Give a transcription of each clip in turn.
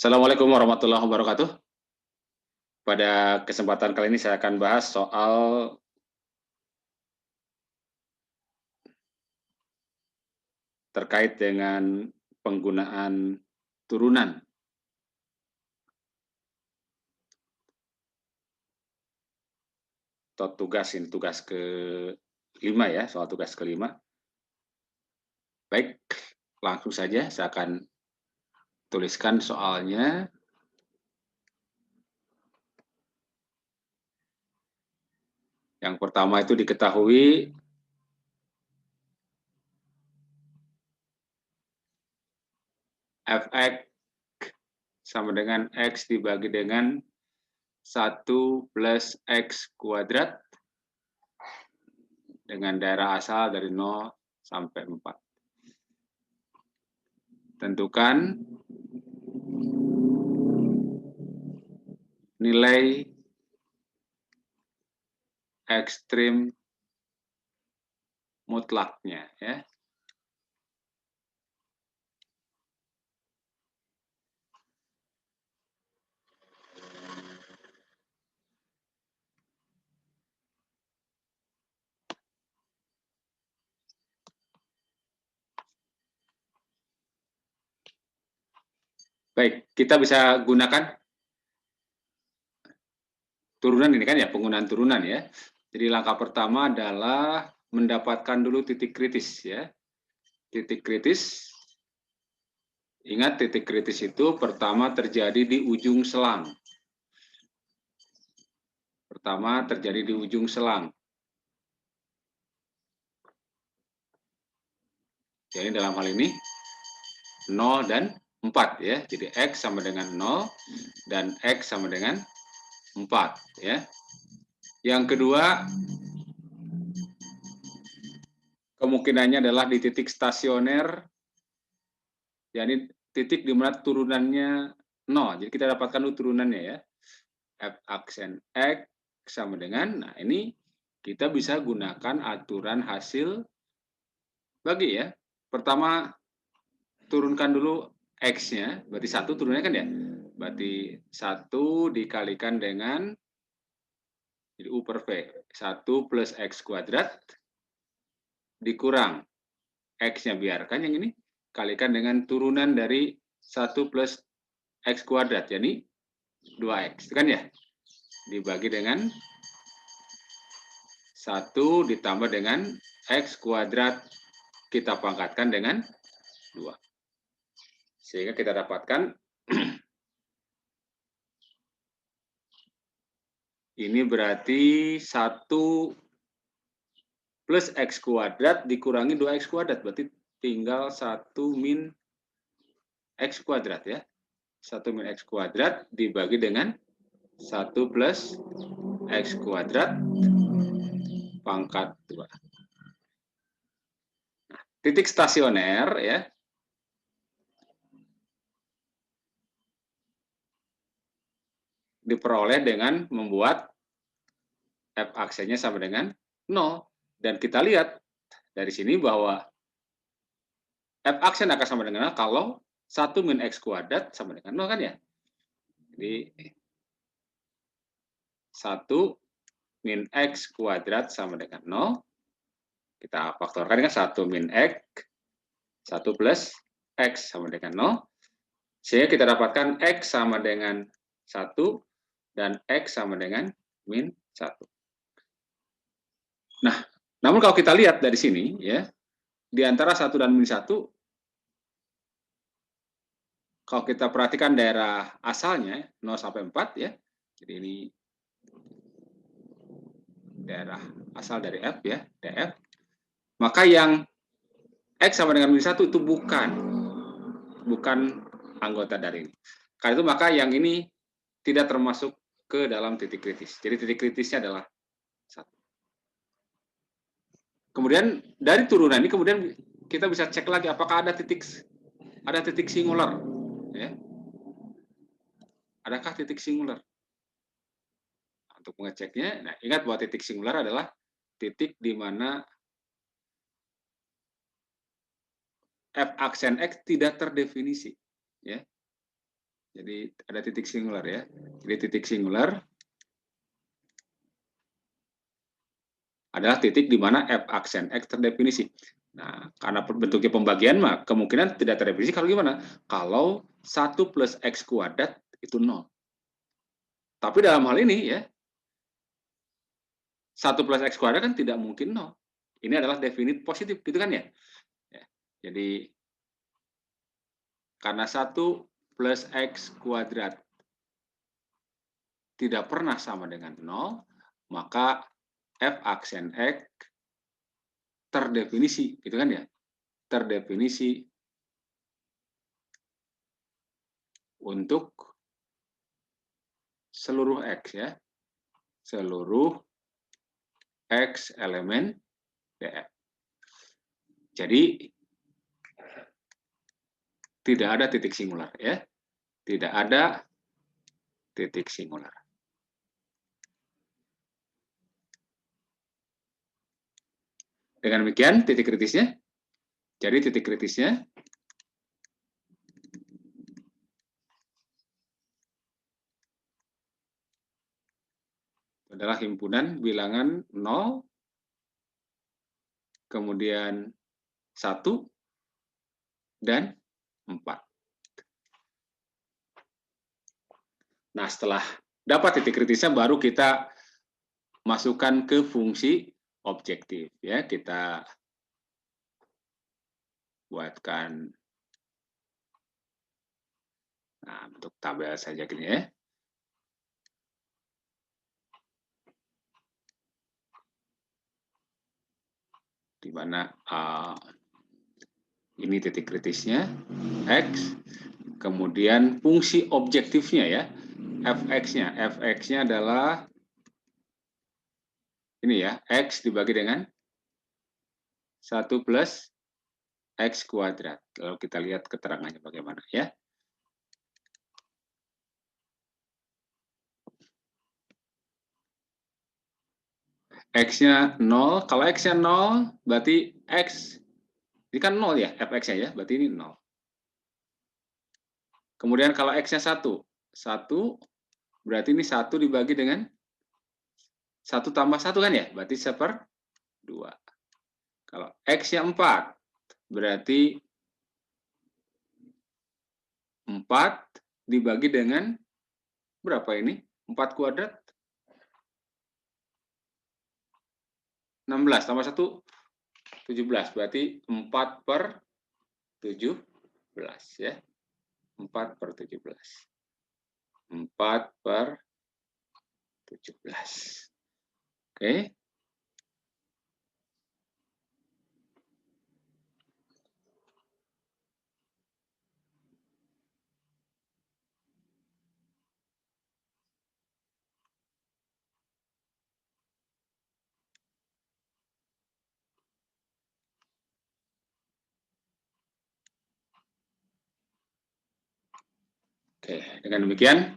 Assalamualaikum warahmatullahi wabarakatuh. Pada kesempatan kali ini saya akan bahas soal terkait dengan penggunaan turunan atau tugas ke-5 ya, soal tugas ke-5. Baik, langsung saja saya akan tuliskan soalnya. Yang pertama itu diketahui fx sama dengan x dibagi dengan 1 plus x kuadrat dengan daerah asal dari 0 sampai 4. Tentukan nilai ekstrim mutlaknya ya. Baik, kita bisa gunakan turunan ini kan ya, penggunaan turunan ya. Jadi langkah pertama adalah mendapatkan dulu titik kritis ya. Titik kritis, ingat titik kritis itu pertama terjadi di ujung selang. Pertama terjadi di ujung selang. Jadi dalam hal ini 0 dan 4 ya. Jadi X sama dengan 0 dan X sama dengan 4 ya. Yang kedua, kemungkinannya adalah di titik stasioner, yakni titik di mana turunannya 0. Jadi kita dapatkan dulu turunannya ya. F aksen X sama dengan, nah ini kita bisa gunakan aturan hasil bagi ya. Pertama, turunkan dulu X-nya, berarti 1 turunnya kan ya. Berarti 1 dikalikan dengan, jadi U per V, 1 plus X kuadrat, dikurang X-nya biarkan yang ini, kalikan dengan turunan dari 1 plus X kuadrat, jadi 2X, itu kan ya. Dibagi dengan 1 ditambah dengan X kuadrat, kita pangkatkan dengan 2. Sehingga kita dapatkan ini berarti 1 plus X kuadrat dikurangi 2X kuadrat, berarti tinggal 1 min X kuadrat ya. 1 min X kuadrat dibagi dengan 1 plus X kuadrat pangkat 2. Nah, titik stasioner ya. Diperoleh dengan membuat F aksennya sama dengan 0. Dan kita lihat dari sini bahwa F aksen akan sama dengan 0 kalau 1 min X kuadrat sama dengan 0 kan ya. Jadi 1 min X kuadrat sama dengan 0. Kita faktorkan kan 1 min X, 1 plus X sama dengan 0. Sehingga kita dapatkan X sama dengan 1 dan X sama dengan min 1. Nah, namun kalau kita lihat dari sini ya, di antara 1 dan min 1, kalau kita perhatikan daerah asalnya 0 sampai 4 ya. Jadi ini daerah asal dari F ya, DF. Maka yang X sama dengan min 1 itu bukan anggota dari ini. Karena itu maka yang ini tidak termasuk ke dalam titik kritis. Jadi titik kritisnya adalah 1. Kemudian dari turunan ini kemudian kita bisa cek lagi apakah ada titik singular ya. Adakah titik singular? Untuk mengeceknya, nah ingat bahwa titik singular adalah titik di mana F aksen X tidak terdefinisi ya. Jadi ada titik singular ya. Jadi titik singular adalah titik di mana f aksen x terdefinisi. Nah, karena bentuknya pembagian, mah kemungkinan tidak terdefinisi. Kalau gimana? Kalau 1 plus x kuadrat itu 0. Tapi dalam hal ini ya, 1 plus x kuadrat kan tidak mungkin 0. Ini adalah definit positif, gitu kan ya? Jadi, karena 1 plus x kuadrat tidak pernah sama dengan 0, maka f aksen x terdefinisi, gitu kan ya? Terdefinisi untuk seluruh x ya. Seluruh x elemen df. Jadi tidak ada titik singular ya. Tidak ada titik singular. Dengan demikian titik kritisnya. Jadi titik kritisnya adalah himpunan bilangan 0, kemudian 1, dan 4. Nah, setelah dapat titik kritisnya, baru kita masukkan ke fungsi objektif. Ya, kita buatkan bentuk tabel saja gini ya. Di mana ini titik kritisnya, X, kemudian fungsi objektifnya ya, Fx-nya. Fx-nya adalah ini ya, X dibagi dengan 1 plus X kuadrat. Lalu kita lihat keterangannya bagaimana ya. X-nya 0, kalau X-nya 0, berarti X, ini kan 0 ya, Fx-nya ya, berarti ini 0. Kemudian kalau X-nya 1, 1 berarti ini 1 dibagi dengan 1 tambah 1 kan ya, berarti 1/2. Kalau X-nya 4, berarti 4 dibagi dengan berapa ini? 4 kuadrat? 16, tambah 1, 17. Berarti 4/17 ya. 4/17. 4/17. Oke. Oke, dengan demikian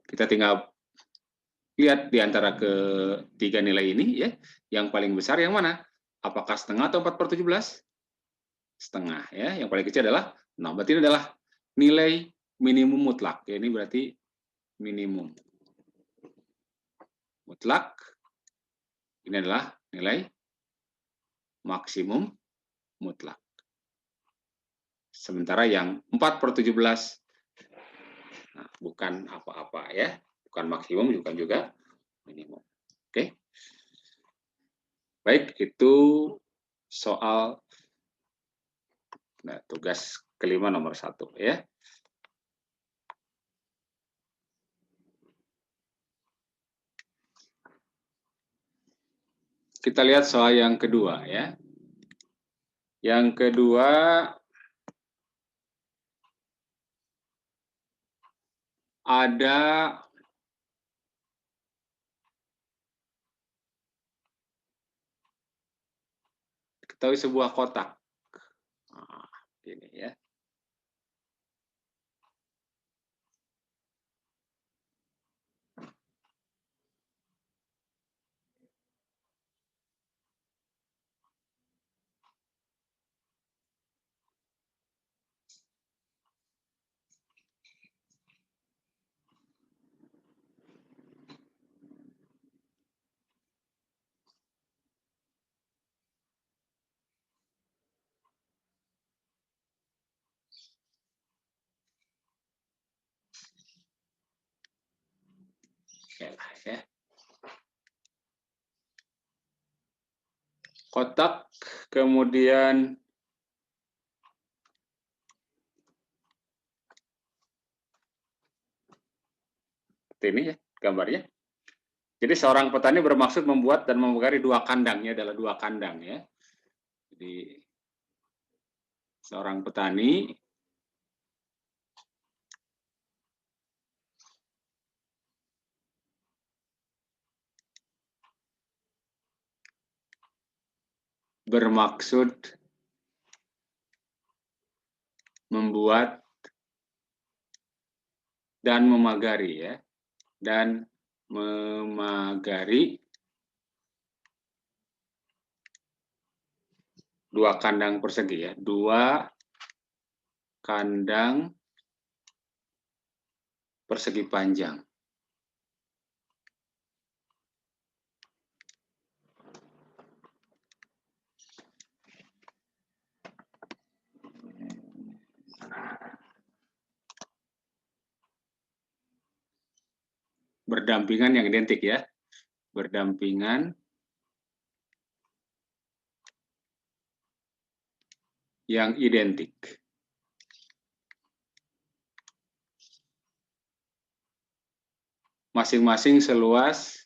kita tinggal lihat di antara ketiga nilai ini ya, yang paling besar yang mana? Apakah setengah atau 4/17? Setengah ya. Yang paling kecil adalah 0. Berarti ini adalah nilai minimum mutlak. Ya, ini berarti minimum mutlak. Ini adalah nilai maksimum mutlak. Sementara yang 4/17 bukan apa-apa ya, bukan maksimum, bukan juga minimum. Oke. Baik, itu soal tugas kelima nomor 1 ya. Kita lihat soal yang kedua ya. Yang kedua ada ketahui sebuah kotak. Nah, ini ya. Ya. Kotak, kemudian ini ya gambarnya. Jadi seorang petani bermaksud membuat dan memegari dua kandang, ya, adalah dua kandang ya. Jadi seorang petani bermaksud membuat dan memagari, ya, dan memagari dua kandang persegi, ya, dua kandang persegi panjang. Berdampingan yang identik, ya, berdampingan yang identik. Masing-masing seluas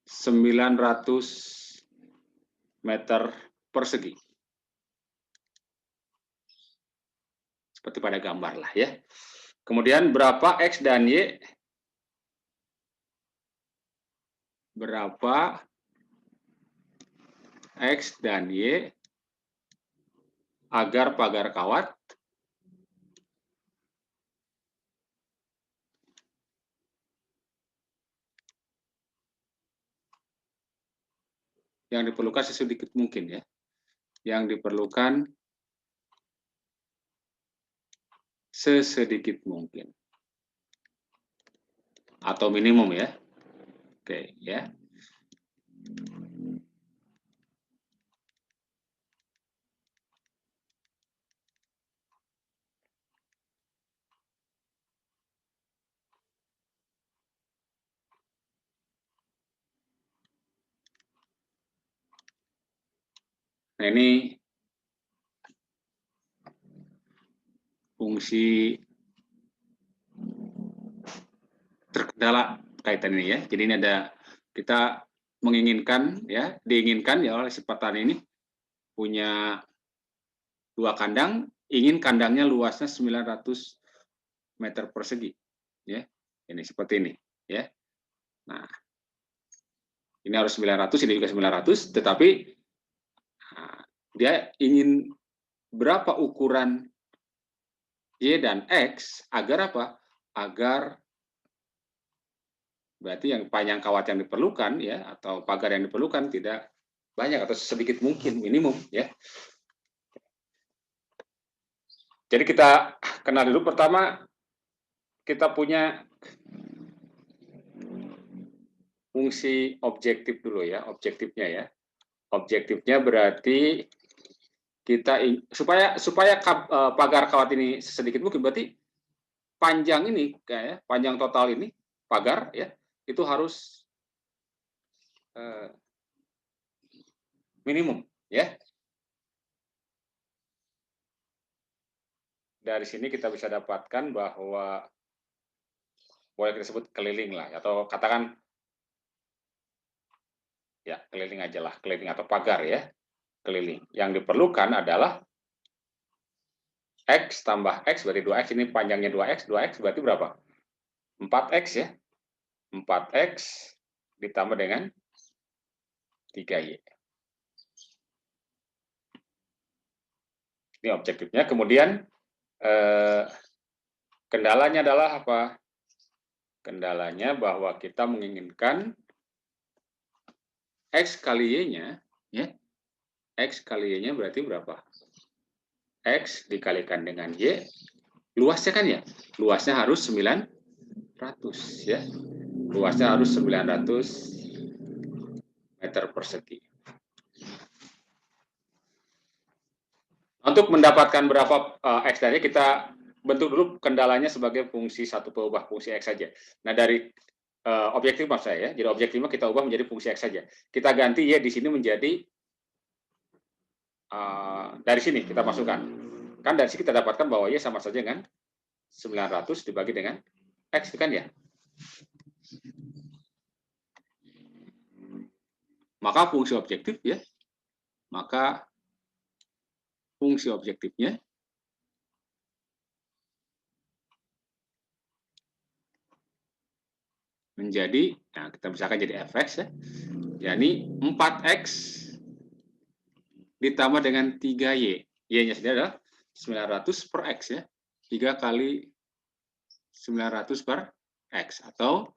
900 meter persegi. Seperti pada gambar lah, ya. Kemudian berapa X dan Y? Berapa X dan Y agar pagar kawat yang diperlukan sesedikit mungkin, ya. Yang diperlukan sesedikit mungkin. Atau minimum, ya. Oke, ya. Nah, ini fungsi terkendala kaitan ini, ya. Jadi ini ada kita menginginkan, ya, diinginkan, ya, oleh si petani ini punya dua kandang, ingin kandangnya luasnya 900 meter persegi, ya. Ini seperti ini, ya. Nah, ini harus 900, ini juga 900, tetapi nah, dia ingin berapa ukuran Y dan X agar apa? Agar berarti yang panjang kawat yang diperlukan, ya, atau pagar yang diperlukan tidak banyak atau sedikit mungkin, minimum, ya. Jadi kita kenal dulu, pertama kita punya fungsi objektif dulu, ya, objektifnya, ya. Objektifnya berarti kita supaya pagar kawat ini sedikit mungkin, berarti panjang ini, ya, panjang total ini pagar, ya, itu harus minimum, ya. Dari sini kita bisa dapatkan bahwa boleh kita sebut keliling lah, atau katakan ya keliling aja lah, keliling atau pagar, ya, keliling. Yang diperlukan adalah X tambah X berarti 2X, ini panjangnya 2X berarti berapa? 4X, ya. 4X ditambah dengan 3Y. Ini objektifnya. Kemudian kendalanya adalah apa? Kendalanya bahwa kita menginginkan X kali Y-nya, ya. X kali Y-nya berarti berapa? X dikalikan dengan Y, luasnya kan, ya? Luasnya harus 900, ya. Luasnya harus 900 meter persegi. Untuk mendapatkan berapa X tadi, kita bentuk dulu kendalanya sebagai fungsi satu peubah, fungsi X saja. Nah, dari objektif maksud saya, jadi objektifnya kita ubah menjadi fungsi X saja. Kita ganti Y di sini menjadi, dari sini kita masukkan. Kan dari sini kita dapatkan bahwa Y sama saja dengan 900 dibagi dengan X, kan ya? Maka fungsi objektif ya, maka fungsi objektifnya menjadi, nah kita misalkan jadi fx ya, yakni 4x ditambah dengan 3y. Y-nya sendiri adalah 900 per x ya. 3 kali 900 per x, atau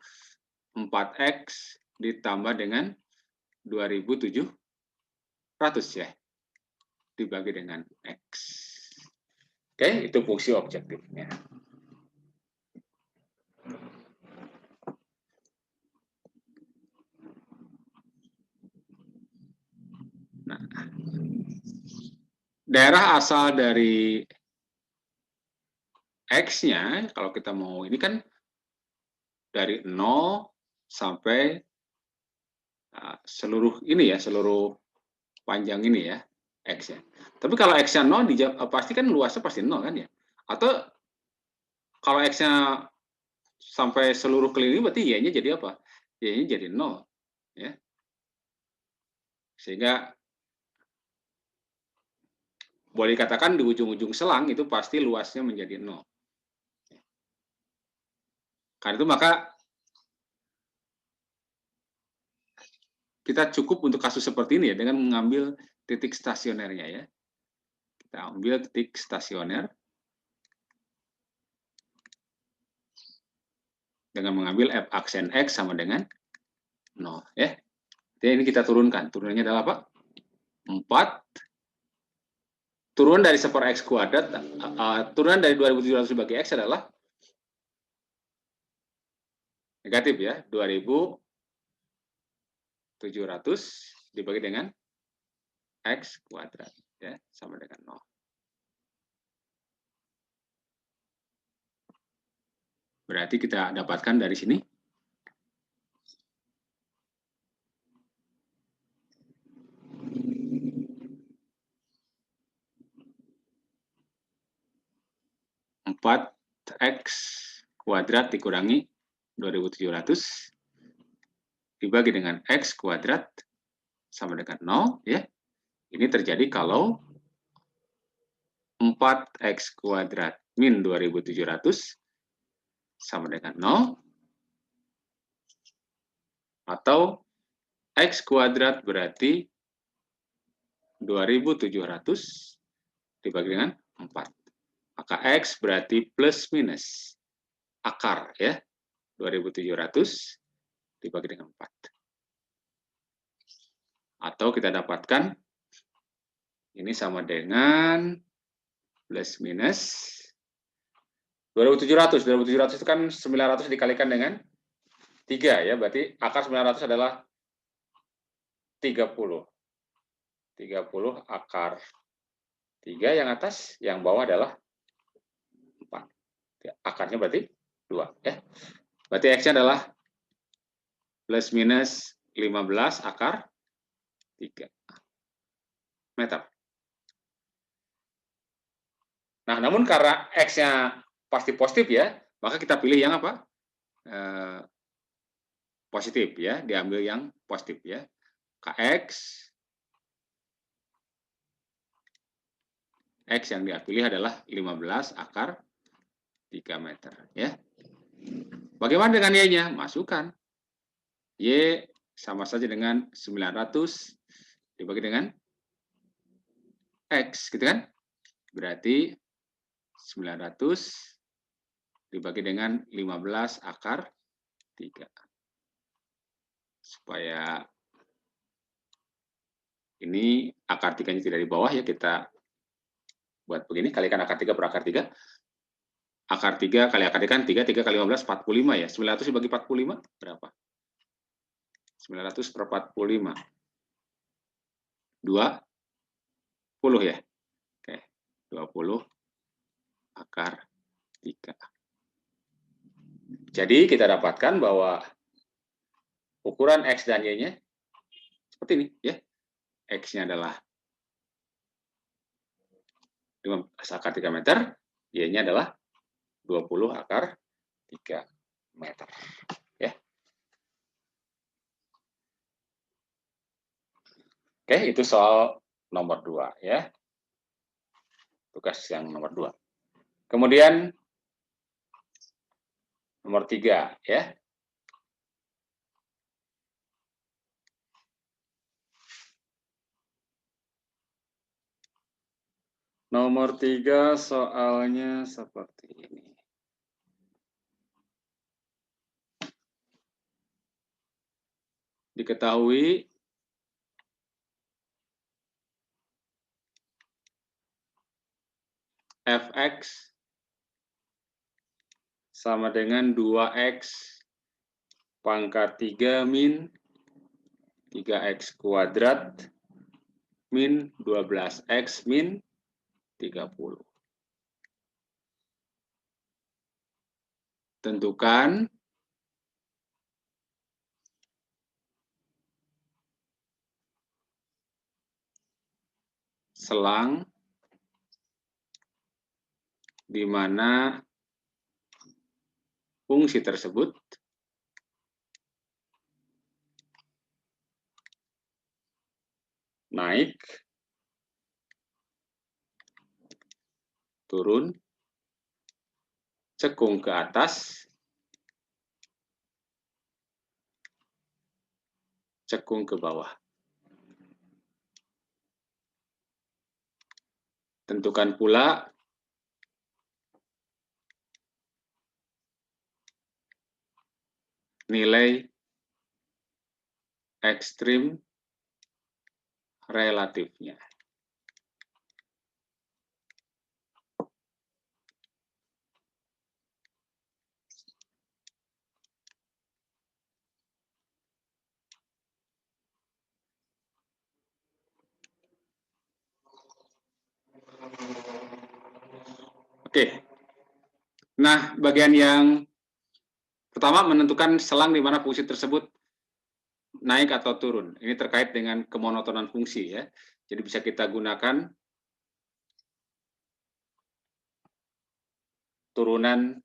4x ditambah dengan 2700 ya, dibagi dengan x. Oke, itu fungsi objektifnya. Nah, daerah asal dari X-nya, kalau kita mau, ini kan dari 0 sampai seluruh ini ya, seluruh panjang ini ya, X-nya. Tapi kalau X-nya 0, pasti kan luasnya pasti 0 kan ya. Atau kalau X-nya sampai seluruh keliling, berarti Y-nya jadi apa? Y-nya jadi 0. Ya. Sehingga boleh dikatakan di ujung-ujung selang itu pasti luasnya menjadi 0. Karena itu maka kita cukup untuk kasus seperti ini ya, dengan mengambil titik stasionernya ya. Kita ambil titik stasioner dengan mengambil f aksen X sama dengan 0 ya. Jadi ini kita turunkan. Turunannya adalah apa? 4. Turunan dari 1 per X kuadrat, turunan dari 2700 dibagi X adalah negatif ya, 2700 dibagi dengan X kuadrat ya, sama dengan 0. Berarti kita dapatkan dari sini X kuadrat dikurangi 2700 dibagi dengan X kuadrat sama dengan 0 ya. Ini terjadi kalau 4X kuadrat min 2700 sama dengan 0, atau X kuadrat berarti 2700 dibagi dengan 4. Maka X berarti plus minus akar ya, 2700 dibagi dengan 4. Atau kita dapatkan ini sama dengan plus minus 2700. 2700 itu kan 900 dikalikan dengan 3 ya, berarti akar 900 adalah 30. 30 akar 3 yang atas, yang bawah adalah 4. Akarnya berarti 2 ya. Berarti X-nya adalah plus minus 15 akar 3 meter. Nah, namun karena X-nya pasti positif ya, maka kita pilih yang apa? Positif ya, diambil yang positif ya. Kx, X yang dipilih adalah 15 akar 3 meter ya. Bagaimana dengan Y-nya? Masukkan. Y sama saja dengan 900 dibagi dengan X, gitu kan? Berarti 900 dibagi dengan 15 akar 3. Supaya ini akar 3-nya tidak di bawah ya, kita buat begini, kalikan akar 3 per akar 3. Akar 3 kali akar 3 kan 3, 3 kali 15, 45 ya. 900 dibagi 45, berapa? 900 per 45. 20 ya. Oke. 20 akar 3. Jadi kita dapatkan bahwa ukuran X dan Y-nya seperti ini, ya. X-nya adalah 15 akar 3 meter, Y-nya adalah 20 akar 3 meter. Ya. Oke, itu soal nomor 2, ya. Tugas yang nomor 2. Kemudian nomor 3, ya. Nomor 3 soalnya seperti ini. Diketahui fx sama dengan 2x pangkat 3 min 3x kuadrat min 12x min 30. Tentukan selang di mana fungsi tersebut naik, turun, cekung ke atas, cekung ke bawah. Tentukan pula nilai ekstrim relatifnya. Oke. Nah, bagian yang pertama menentukan selang di mana fungsi tersebut naik atau turun. Ini terkait dengan kemonotonan fungsi, ya. Jadi bisa kita gunakan turunan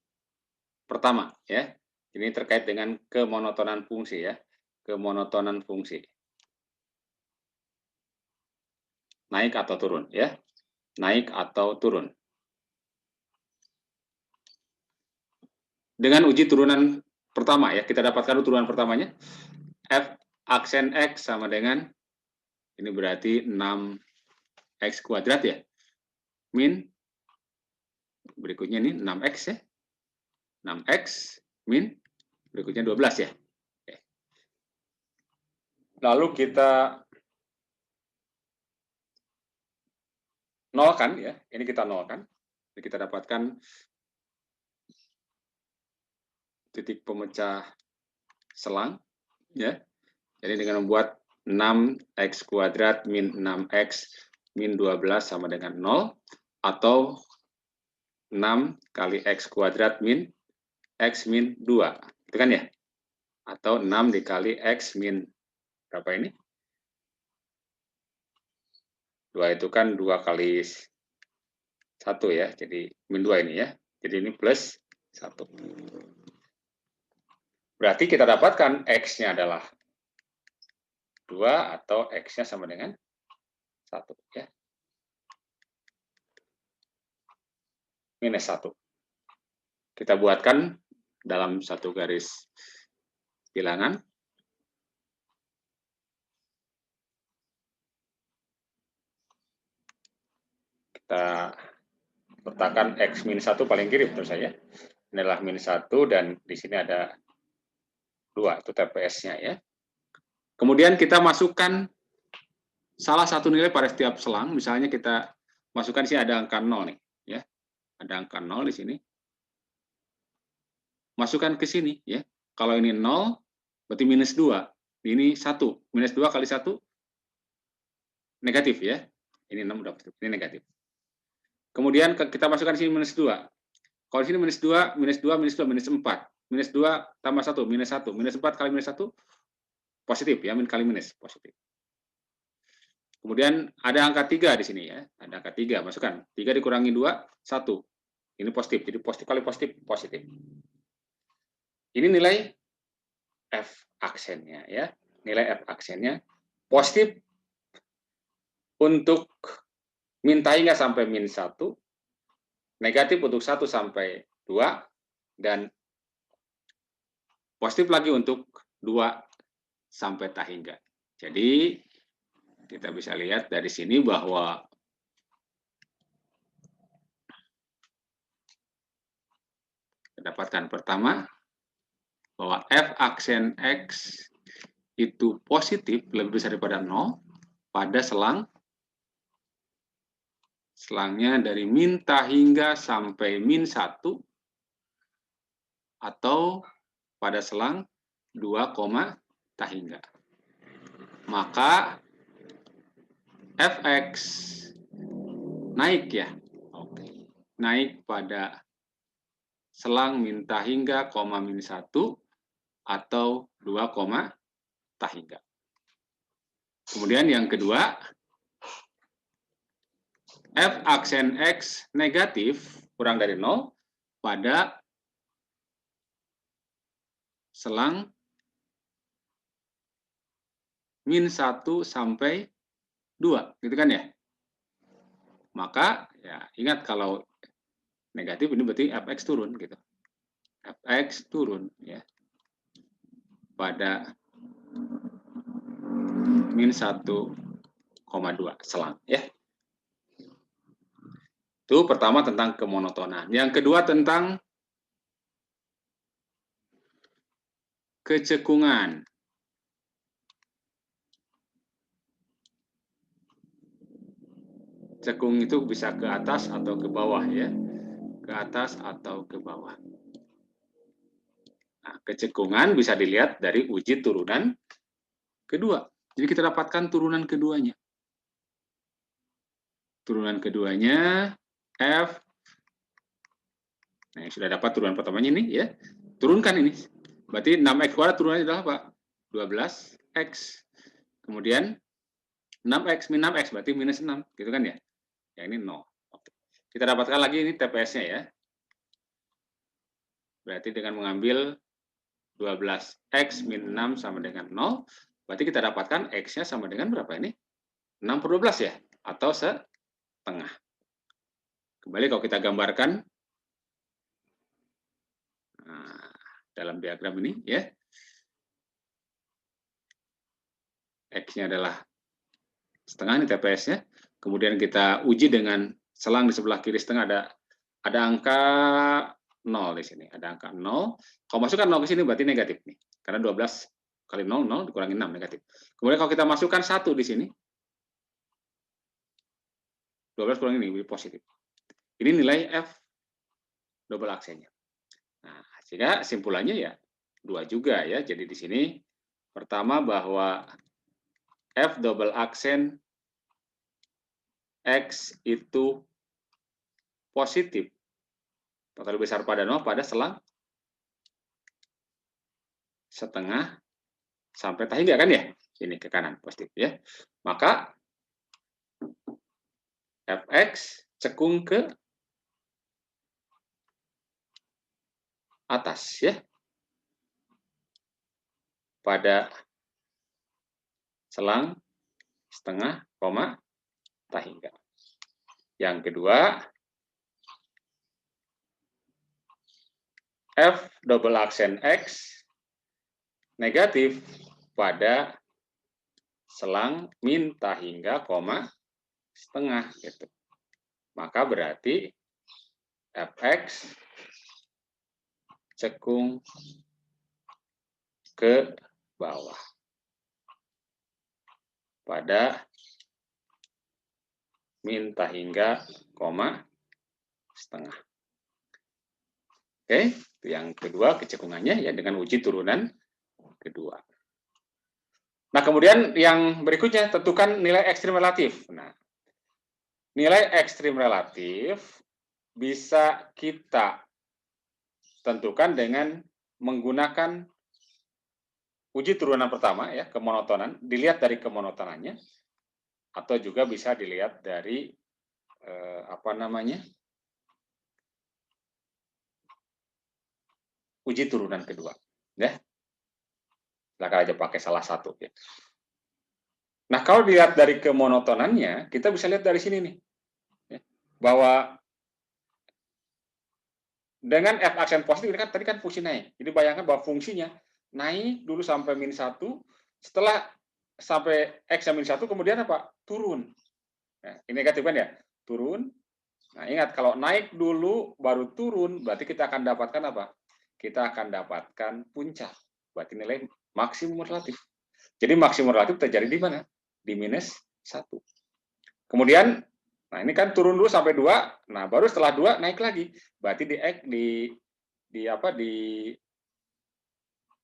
pertama, ya. Ini terkait dengan kemonotonan fungsi, ya. Kemonotonan fungsi. Naik atau turun, ya. Naik atau turun. Dengan uji turunan pertama, ya, kita dapatkan turunan pertamanya. F aksen X sama dengan, ini berarti 6X kuadrat, ya. Min, berikutnya ini 6X, ya. 6X min, berikutnya 12, ya. Oke. Lalu kita nolkan, ya. Ini kita nolkan. Jadi kita dapatkan titik pemecah selang, ya. Jadi dengan membuat 6x kuadrat min 6x min 12 sama dengan 0, atau 6 kali x kuadrat min x min 2, itu kan, ya? Atau 6 dikali x min berapa ini? 2 itu kan 2 kali 1, ya. Jadi min 2 ini, ya. Jadi ini plus 1. Berarti kita dapatkan X-nya adalah 2 atau X-nya sama dengan 1. Ya. Minus 1. Kita buatkan dalam satu garis bilangan. Kita letakkan X minus 1 paling kiri menurut saya. Ini adalah minus 1 dan di sini ada 2, itu TPS-nya, ya. Kemudian kita masukkan salah satu nilai pada setiap selang, misalnya kita masukkan di sini ada angka 0 nih, ya. Ada angka 0 di sini. Masukkan ke sini, ya. Kalau ini 0, berarti minus 2. Ini 1. Minus 2 kali 1 negatif, ya. Ini 6 udah ini negatif. Kemudian kita masukkan di sini minus 2. Kalau di sini minus 2, minus 2, minus 2, minus 4. Minus 2 tambah 1, minus 1. Minus 4 kali minus 1, positif ya, min kali minus, positif. Kemudian ada angka 3 di sini ya. Ada angka 3, masukkan. 3 dikurangi 2, 1. Ini positif, jadi positif kali positif, positif. Ini nilai F aksennya ya. Nilai F aksennya positif untuk min hingga sampai min 1, negatif untuk 1 sampai 2, dan positif lagi untuk 2 sampai hingga. Jadi kita bisa lihat dari sini bahwa dapatkan pertama bahwa F aksen X itu positif lebih besar daripada 0 pada selangnya dari min hingga sampai min 1 atau pada selang 2, hingga. Maka Fx naik ya. Oke. Naik pada selang min hingga, min 1 atau 2, hingga. Kemudian yang kedua, F aksen X negatif kurang dari 0 pada selang min 1 sampai 2, gitu kan ya? Maka ya ingat kalau negatif ini berarti Fx turun gitu. Fx turun ya. Pada min 1,2 selang ya. Itu pertama tentang kemonotonan. Yang kedua tentang kecekungan. Cekung itu bisa ke atas atau ke bawah ya. Ke atas atau ke bawah. Nah, kecekungan bisa dilihat dari uji turunan kedua. Jadi kita dapatkan turunan keduanya. Turunan keduanya F. Nah, sudah dapat turunan pertamanya ini ya. Turunkan ini. Berarti 6x kuadrat turunannya adalah apa? 12x. Kemudian 6x min 6x berarti minus 6, gitu kan ya? Yang ini 0. Oke. Kita dapatkan lagi ini TPS-nya ya. Berarti dengan mengambil 12x min 6 sama dengan 0, berarti kita dapatkan x-nya sama dengan berapa ini? 6/12 ya? Atau setengah. Kembali kalau kita gambarkan nah, dalam diagram ini ya. X-nya adalah setengah, ini TPS-nya. Kemudian kita uji dengan selang di sebelah kiri setengah ada angka 0 di sini. Ada angka 0. Kalau masukkan 0 ke sini berarti negatif nih. Karena 12 kali 0, 0 dikurangi 6, negatif. Kemudian kalau kita masukkan 1 di sini, 12 kurang ini, positif. Ini nilai F double aksennya. Nah, sehingga simpulannya ya 2 juga ya. Jadi di sini pertama bahwa F double aksen X itu positif atau lebih besar pada 0 pada selang setengah sampai hingga kan ya? Ini ke kanan positif ya. Maka Fx cekung ke atas ya. Pada selang setengah, hingga. Yang kedua, F double aksen X negatif pada selang min hingga, setengah gitu. Maka berarti Fx cekung ke bawah pada min hingga, setengah. Oke, yang kedua kecekungannya ya dengan uji turunan kedua. Nah, kemudian yang berikutnya tentukan nilai ekstrim relatif. Nah, nilai ekstrim relatif bisa kita tentukan dengan menggunakan uji turunan pertama ya, kemonotonan, dilihat dari kemonotonannya, atau juga bisa dilihat dari uji turunan kedua, ya. Silakan aja pakai salah satu. Ya. Nah, kalau dilihat dari kemonotonannya, kita bisa lihat dari sini nih, ya, bahwa dengan f aksen positif ini kan tadi kan fungsi naik. Jadi bayangkan bahwa fungsinya naik dulu sampai -1, setelah sampai x -1 kemudian apa? Turun. Nah, ini negatif kan ya? Turun. Nah, ingat kalau naik dulu baru turun, berarti kita akan dapatkan apa? Kita akan dapatkan puncak. Berarti nilai maksimum relatif. Jadi maksimum relatif terjadi di mana? Di -1. Kemudian, nah ini kan turun dulu sampai 2, nah baru setelah 2 naik lagi. Berarti di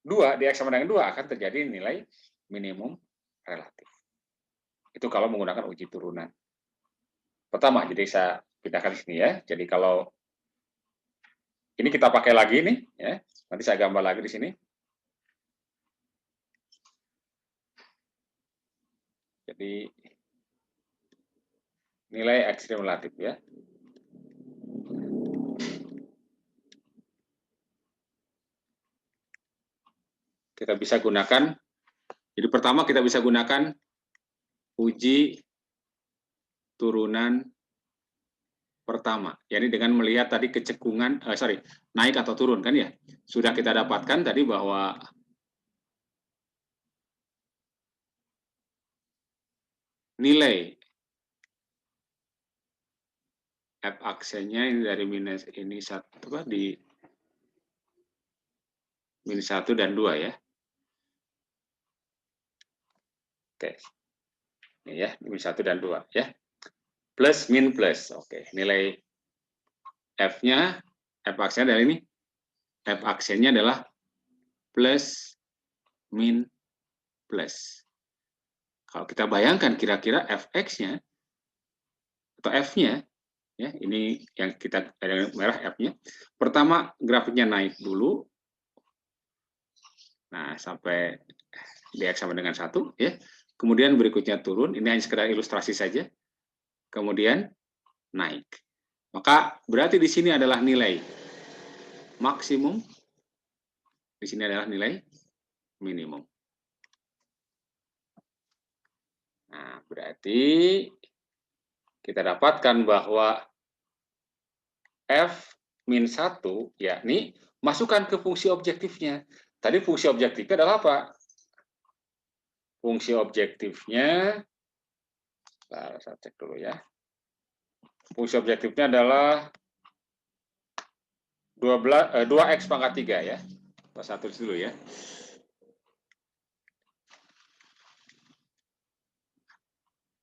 2, di X sama dengan 2 akan terjadi nilai minimum relatif. Itu kalau menggunakan uji turunan. Pertama, jadi saya pindahkan di sini ya. Jadi kalau ini kita pakai lagi nih, ya. Nanti saya gambar lagi di sini. Jadi nilai ekstrim relatif ya. Kita bisa gunakan. Jadi pertama kita bisa gunakan uji turunan pertama. Jadi dengan melihat tadi kecekungan, naik atau turun kan ya. Sudah kita dapatkan tadi bahwa nilai f aksennya ini dari minus ini satu apa di minus 1 dan 2 ya. Oke. Ini ya, minus 1 dan 2 ya. Plus min plus. Oke, nilai f-nya f aksennya dari ini. F aksennya adalah plus min plus. Kalau kita bayangkan kira-kira fx-nya atau f-nya ya, ini yang kita ada merah f-nya. Pertama grafiknya naik dulu. Nah, sampai di X sama dengan 1 ya. Kemudian berikutnya turun, ini hanya sekedar ilustrasi saja. Kemudian naik. Maka berarti di sini adalah nilai maksimum. Di sini adalah nilai minimum. Nah, berarti kita dapatkan bahwa f-1 yakni masukkan ke fungsi objektifnya. Tadi fungsi objektifnya adalah apa? Fungsi objektifnya, saya cek dulu ya. Fungsi objektifnya adalah 2x pangkat 3 ya. Satu dulu ya.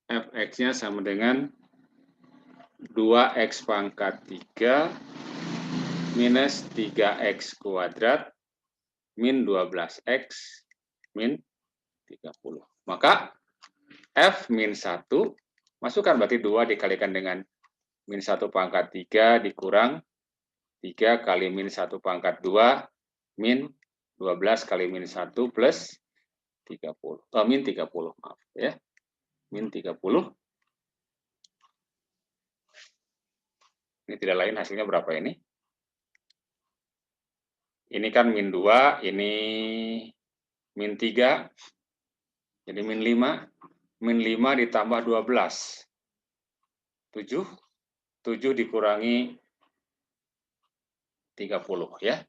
Fx-nya sama dengan 2x pangkat 3 minus 3x kuadrat min 12x min 30. Maka f min 1 masukkan berarti 2 dikalikan dengan min 1 pangkat 3 dikurang 3 kali min 1 pangkat 2 min 12 kali min 1 plus 30. Min 30, maaf ya. Min 30. Ini tidak lain hasilnya berapa ini? Ini kan min 2, ini min 3. Jadi min 5. Min 5 ditambah 12. 7. 7 dikurangi 30 ya.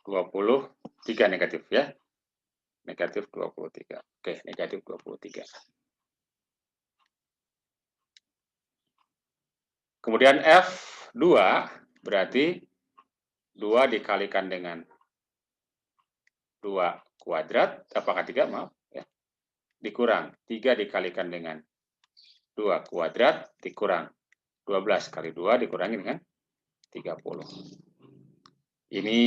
23 negatif ya. Negatif 23. Oke, negatif 23. Kemudian F2 berarti 2 dikalikan dengan 2 kuadrat, apakah 3, maaf ya. Dikurang 3 dikalikan dengan 2 kuadrat dikurang 12 kali 2 dikurangi dengan 30. Ini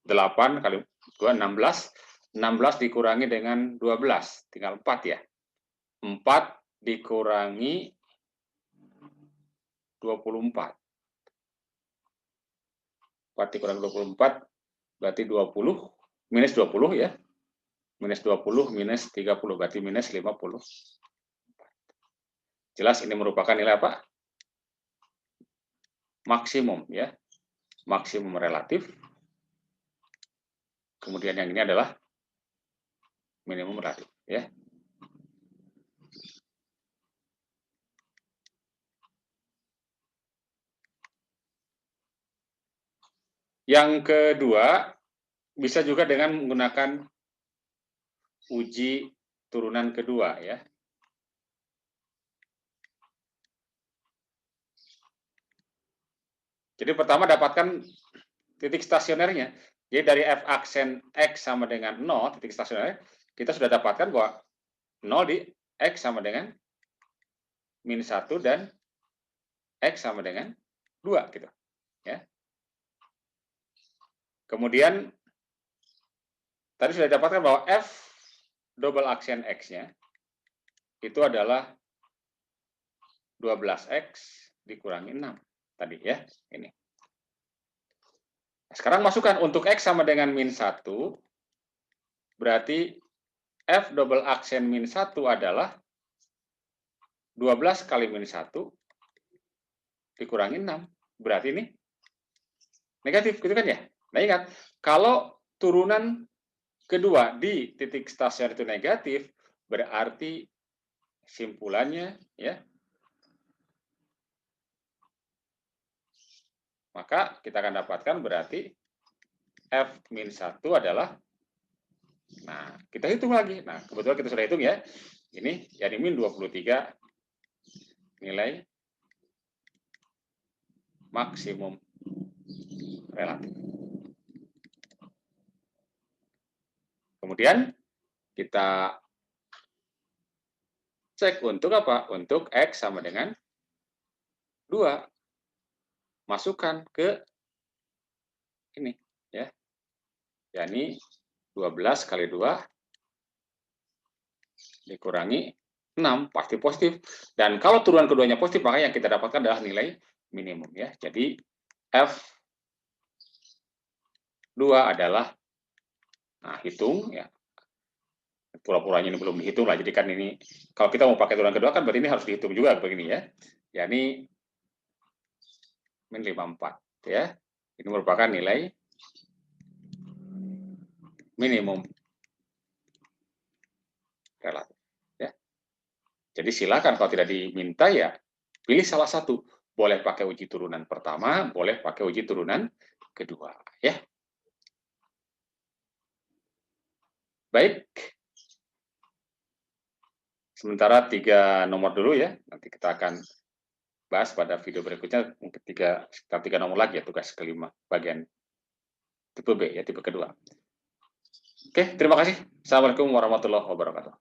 8 kali 2, 16. 16 dikurangi dengan 12, tinggal 4 ya. 4 dikurangi 24. 4 dikurangi 24, berarti 20, minus 20 ya. Minus 20, minus 30, berarti minus 50. Jelas ini merupakan nilai apa? Maksimum ya. Maksimum relatif. Kemudian yang ini adalah minimum relatif ya. Yang kedua, bisa juga dengan menggunakan uji turunan kedua ya. Jadi pertama dapatkan titik stasionernya. Jadi dari f aksen x sama dengan 0, titik stasioner, kita sudah dapatkan bahwa 0 di x sama dengan min 1 dan x sama dengan 2 gitu. Ya. Kemudian tadi sudah dapatkan bahwa f double aksen x-nya itu adalah 12x dikurangi 6 tadi ya, ini. Sekarang masukkan untuk x sama dengan min 1, berarti f double aksen min 1 adalah 12 kali min 1 dikurangi 6. Berarti ini negatif, gitu kan ya? Nah ingat, kalau turunan kedua di titik stasioner itu negatif, berarti simpulannya ya, maka kita akan dapatkan berarti f-1 adalah, nah kita hitung lagi. Nah kebetulan kita sudah hitung ya, ini yang min 23 nilai maksimum relatif. Kemudian kita cek untuk apa? Untuk x sama dengan 2. Masukkan ke ini ya. yakni 12 kali 2 dikurangi 6, pasti positif. Dan kalau turunan keduanya positif, maka yang kita dapatkan adalah nilai minimum ya. Jadi F2 adalah, nah hitung ya. Pura-puranya ini belum dihitung lah. Jadi kan ini kalau kita mau pakai turunan kedua kan berarti ini harus dihitung juga begini ya. Yakni min 54 ya. Ini merupakan nilai minimum relatif ya. Jadi silakan kalau tidak diminta ya pilih salah satu. Boleh pakai uji turunan pertama, boleh pakai uji turunan kedua ya. Baik. Sementara 3 nomor dulu ya. Nanti kita akan bahas pada video berikutnya mungkin sekitar 3 nomor lagi ya, tugas kelima bagian tipe B ya, tipe kedua. Oke, terima kasih. Assalamualaikum warahmatullahi wabarakatuh.